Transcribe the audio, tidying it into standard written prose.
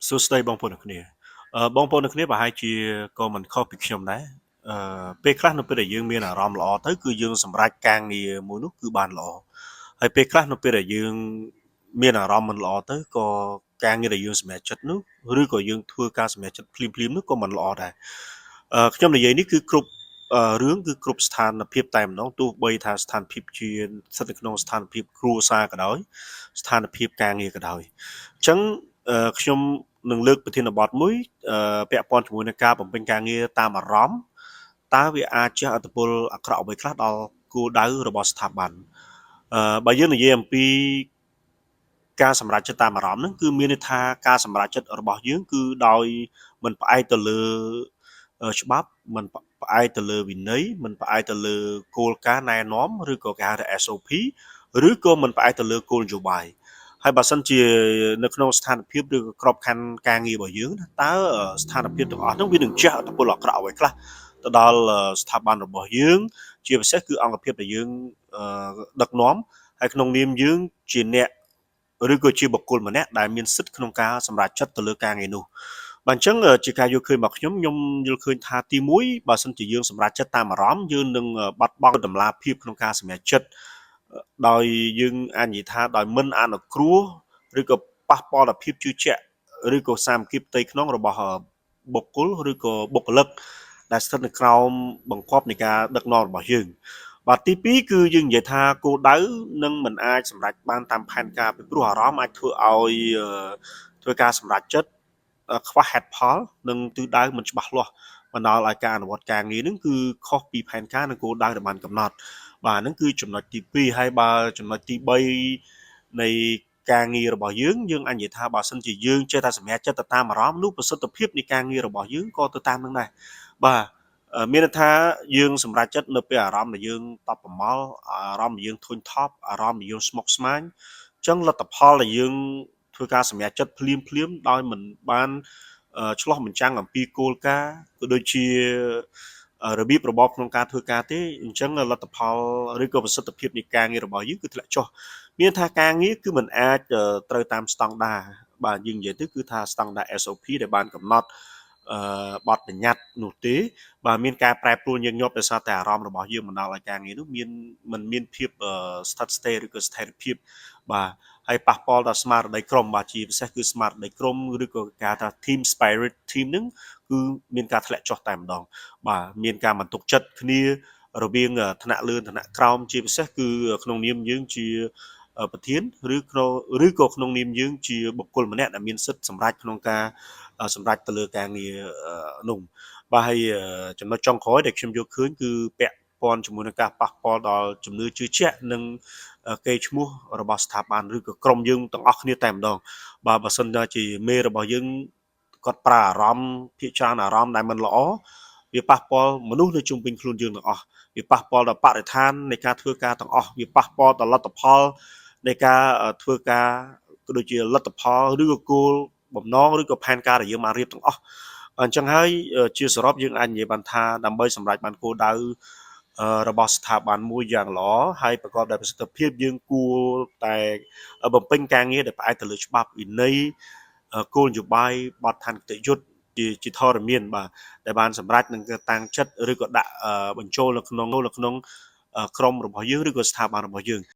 សួស្តីបងប្អូនទាំងគ្នាបងប្អូនទាំងគ្នាប្រហែលជាក៏មិនខុសពីខ្ញុំដែរពេលខ្លះនៅពេលដែលយើងមានអារម្មណ៍ល្អទៅគឺយើងសម្រេចការងារមួយនោះគឺបានល្អហើយពេលខ្លះនៅពេលដែលយើងមានអារម្មណ៍មិនល្អទៅក៏ការងារដែលយើងសម្រេចចិត្តនោះឬក៏យើងធ្វើការសម្រេចចិត្តភ្លាមៗនោះក៏មិនល្អដែរខ្ញុំនិយាយនេះគឺគ្រប់រឿងគឺគ្រប់ស្ថានភាពតែម្ដងទោះបីថាស្ថានភាពជាស្ថិតនៅក្នុងស្ថានភាពគ្រួសារក៏ដោយស្ថានភាពការងារក៏ដោយអញ្ចឹងខ្ញុំនឹងលើកប្រធានបទមួយពាក់ព័ន្ធជាមួយនឹងការបំពេញការងារតាមអារម្មណ៍តើវាអាចជះឥទ្ធិពលអាក្រក់អ្វីខ្លះដល់គោលដៅរបស់ស្ថាប័នបើយើងនិយាយអំពីការសម្រេចចិត្តតាមអារម្មណ៍ហ្នឹងគឺមានន័យថាការសម្រេចចិត្តរបស់យើងគឺដោយមិនផ្អែកទៅលើច្បាប់មិនផ្អែកទៅលើវិន័យមិនផ្អែកទៅលើគោលការណ៍ណែនាំឬក៏គេហៅថា SOP ឬក៏មិនផ្អែកទៅលើគោលនយោបាយហើយបើសិនជានៅក្នុងស្ថានភាពឬក៏ក្របខ័ណ្ឌការងាររបស់យើងតើស្ថានភាពទាំងអស់ហ្នឹងវានឹងជះឥទ្ធិពលអាក្រក់អ្វីខ្លះទៅដល់ស្ថាប័នរបស់យើងជាពិសេសគឺអង្គភាពដែលយើងដឹកនាំហើយក្នុងនាមយើងជាអ្នកឬក៏ជាបុគ្គលម្នាក់ដែលមានសិទ្ធិក្នុងការសម្រេចចិត្តទៅលើការងារនោះបាទអញ្ចឹងជាការយល់ឃើញរបស់ខ្ញុំយល់ឃើញថាទី1បើសិនជាយើងសម្រេចចិត្តតាមអារម្មណ៍យើងនឹងបាត់បង់តម្លាភាពក្នុងការសម្រេចចិត្តដោយយើងអាចនិយាយថាដោយមិនអនុគ្រោះឬក៏ប៉ះពាល់ដល់ភាពជឿជាក់ឬក៏សាមគ្គីផ្ទៃក្នុងរបស់បុគ្គលឬក៏បុគ្គលិកដែលស្ថិតនៅក្រោមបង្គាប់នៃការដឹកនាំរបស់យើងបាទទី2គឺយើងនិយាយថាគោលដៅនឹងមិនអាចសម្រេចបានតាមផែនការពីព្រោះអារម្មណ៍អាចធ្វើឲ្យធ្វើការសម្រេចចិត្តខ្វះហេតុផលនិងទិសដៅមិនច្បាស់លាស់បណ្ដាលឲ្យការអនុវត្តការងារនឹងគឺខុសពីផែនការនិងគោលដៅដែលបានកំណត់បាទហ្នឹងគឺចំណុចទី2ហើយបើចំណុចទី3នៃការងាររបស់យើងអាចនិយាយថាបើសិនជាយើងចេះតែសម្រេចចិត្តទៅតាមអារម្មណ៍នោះប្រសិទ្ធភាពនៃការងាររបស់យើងក៏ទៅតាមនឹងដែរបាទមានន័យថាយើងសម្រេចចិត្តនៅពេលអារម្មណ៍ដែលយើងតប់ប្រមល់អារម្មណ៍ដែលយើងធុញថប់អារម្មណ៍ដែលយើងស្មុគស្មាញអញ្ចឹងលទ្ធផលដែលយើងធ្វើការសម្រេចចិត្តភ្លាមដោយមិនបានឆ្លោះបញ្ចាំងអំពីគោលការណ៍ក៏ដូចជារបៀបរបបក្នុងការធ្វើការទេអញ្ចឹងលទ្ធផលឬក៏ប្រសិទ្ធភាពនៃការងាររបស់យើងគឺធ្លាក់ចុះមានថាការងារគឺមិនអាចត្រូវតាមស្តង់ដារបាទយើងនិយាយទៅគឺថាស្តង់ដារ SOP ដែលបានកំណត់បទបញ្ញត្តិនោះទេបាទមានការប្រែប្រួលញឹកញាប់ដោយសារតែអារម្មណ៍របស់យើងបណ្ដាលឲ្យការងារនោះមិនមានភាពស្ថិតស្ថេរឬក៏ស្ថិរភាពបាទហើយប៉ះពាល់ដល់ស្មារតីក្រុមបាទជាពិសេសគឺស្មារតីក្រុមឬក៏គេហៅថា team spirit team ហ្នឹងគឺមានការធ្លាក់ចុះតែម្ដងបាទមានការមិនទុកចិត្តគ្នារវាងថ្នាក់លើថ្នាក់ក្រោមជាពិសេសគឺក្នុងនាមយើងជាប្រធានឬក៏ក្នុងនាមយើងជាបុគ្គលម្នាក់ដែលមានសិទ្ធិសម្រេចក្នុងការសម្រេចទៅលើការងារនោះបាទហើយចំណុចចុងក្រោយដែលខ្ញុំយកឃើញគឺពាក់ព័ន្ធជាមួយនឹងការប៉ះពាល់ដល់ជំនឿជឿជាក់និងកេរ្តិ៍ឈ្មោះរបស់ស្ថាប័នឬក៏ក្រុមយើងទាំងអស់គ្នាតែម្ដងបាទបើសិនជាមេរបស់យើងគាត់ប្រើអារម្មណ៍ភាគច្រើនអារម្មណ៍ដែលមិនល្អវាប៉ះពាល់មនុស្សនៅជុំវិញខ្លួនយើងទាំងអស់វាប៉ះពាល់ដល់បរិស្ថាននៃការធ្វើការទាំងអស់វាប៉ះពាល់ដល់លទ្ធផលនៃការធ្វើការក៏ដូចជាលទ្ធផលឬក៏គោលបំណងឬក៏ផែនការដែលយើងបានរៀបទាំងអស់អញ្ចឹងហើយជាសរុបយើងអាចនិយាយបានថាដើម្បីសម្រេចបានគោលដៅរបស់ស្ថាប័នមួយយ៉ាងល្អហើយប្រកបដោយប្រសិទ្ធភាពយើងគួរតែបំពេញការងារដែលផ្អែកទៅលើច្បាប់វិន័យគោលនយោបាយបទដ្ឋានគតិយុត្តជាធរមានបាទដែលបានសម្រេចនឹងតាំងចិត្តឬក៏ដាក់បញ្ចូលនៅក្នុងក្រុមរបស់យើងឬក៏ស្ថាប័នរបស់យើង